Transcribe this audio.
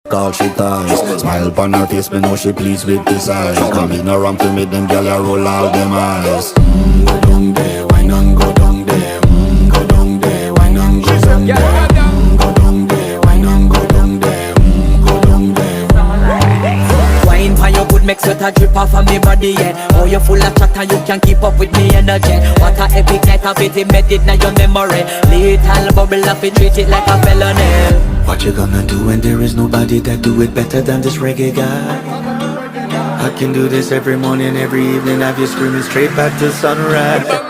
Call she ties. Smile upon her face, me know she pleased with this eyes. Come in around to me, them gyal a roll out them eyes. Go down there, wine and go down there. Go down there, wine and go down there. Go down there, wine and go down there. Go down there. Wine for your good make sweat a drip off of me body, yeah. Oh, you full of chatter, you can't keep up with me energy. What a epic night of it, embedded in your memory. Little bubble up, it treat it like a felony. What you gonna do when there is nobody that do it better than this reggae guy? I can do this every morning, every evening, have you screaming straight back to sunrise.